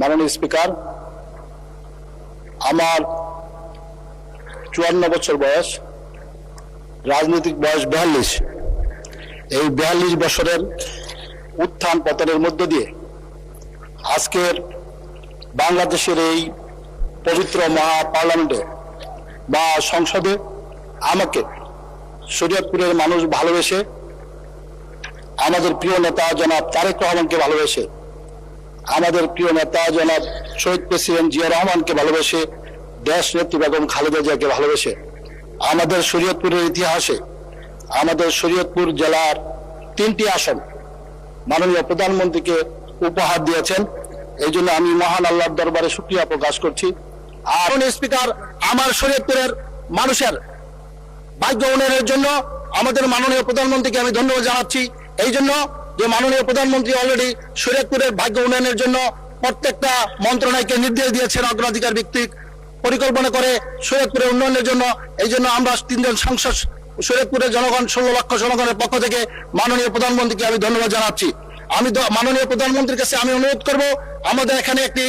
মাননীয় স্পিকার, আমার 54 বছর বয়স, রাজনৈতিক বয়স 42। এই 42 বছরের উত্থান পতনের মধ্য দিয়ে আজকের বাংলাদেশের এই পবিত্র মহা পার্লামেন্টে বা সংসদে আমাকে শরীয়তপুরের মানুষ ভালোবেসে, আমাদের প্রিয় নেতা জনাব তারেক রহমানকে ভালোবেসে, আমাদের প্রিয় নেতা জনাব শহীদ প্রেসিডেন্ট জিয়া রহমানকে ভালোবেসে, দেশ নেত্রী বেগম খালেদা জিয়াকে ভালোবেসে আমাদের শরীয়তপুরের ইতিহাসে আমাদের শরীয়তপুর জেলার 3টি আসন মাননীয় প্রধানমন্ত্রীকে উপহার দিয়েছেন। এই জন্য আমি মহান আল্লাহর দরবারে শুকরিয়া প্রকাশ করছি। আর স্পিকার, আমার শরীয়তপুরের মানুষের ভাগ্য উন্নয়নের জন্য আমাদের মাননীয় প্রধানমন্ত্রীকে আমি ধন্যবাদ জানাচ্ছি। এই জন্য যে মাননীয় প্রধানমন্ত্রী অলরেডি শরীয়তপুরের ভাগ্য উন্নয়নের জন্য প্রত্যেকটা মন্ত্রণালয়কে নির্দেশ দিয়েছেন অগ্রাধিকার ভিত্তিক পরিকল্পনা করে শরীয়তপুরের উন্নয়নের জন্য। এই জন্য আমরা 3 জন সাংসদ শরীয়তপুরের জনগণ 16 লক্ষ জনগণের পক্ষ থেকে মাননীয় প্রধানমন্ত্রীকে আমি ধন্যবাদ জানাচ্ছি। আমি মাননীয় প্রধানমন্ত্রীর কাছে আমি অনুরোধ করব, আমাদের এখানে একটি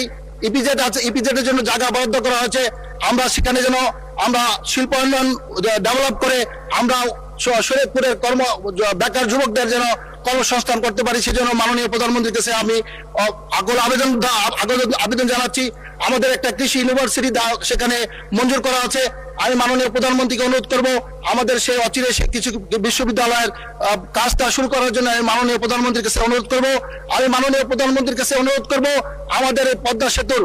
ইপিজেড আছে, ইপিজেডের জন্য জায়গা বরাদ্দ করা হয়েছে, আমরা সেখানে যেন আমরা শিল্পায়ন ডেভেলপ করে আমরা শরীয়তপুরের বেকার যুবকদের যেন কর্মসংস্থান করতে পারি, সেজন্য মাননীয় প্রধানমন্ত্রীর কাছে আমি আবেদন জানাচ্ছি। আমাদের একটা কৃষি ইউনিভার্সিটি সেখানে মঞ্জুর করা আছে। আমি মাননীয় প্রধানমন্ত্রীকে অনুরোধ করব, আমাদের সেই অচিরে কিছু বিশ্ববিদ্যালয়ের কাজটা শুরু করার জন্য আমি মাননীয় প্রধানমন্ত্রীর কাছে অনুরোধ করব। আমি মাননীয় প্রধানমন্ত্রীর কাছে অনুরোধ করব, আমাদের এই পদ্মা সেতুর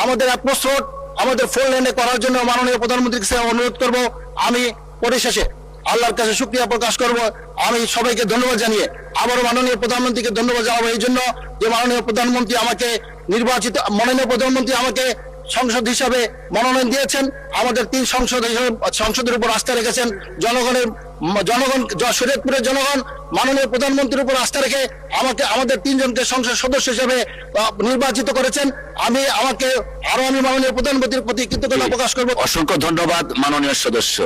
আমাদের অ্যাপ্রোচ রোড আমাদের 4 লেনে করার জন্য মাননীয় প্রধানমন্ত্রীর কাছে অনুরোধ করব। আমি পরিশেষে আল্লাহর কাছে শুকরিয়া প্রকাশ করব। আমি সবাইকে ধন্যবাদ জানিয়ে আবারও মাননীয় প্রধানমন্ত্রীকে ধন্যবাদ জানাবো এই জন্য যে মাননীয় প্রধানমন্ত্রী আমাকে সংসদ হিসাবে মনোনয়ন দিয়েছেন, আমাদের 3 সংসদের উপর আস্থা রেখেছেন। জনগণ শরীয়তপুরের জনগণ মাননীয় প্রধানমন্ত্রীর উপর আস্থা রেখে আমাদের 3 জনকে সংসদ সদস্য হিসেবে নির্বাচিত করেছেন। আমি মাননীয় প্রধানমন্ত্রীর প্রতি কৃতজ্ঞতা প্রকাশ করব। অসংখ্য ধন্যবাদ মাননীয় সদস্য,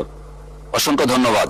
অসংখ্য ধন্যবাদ।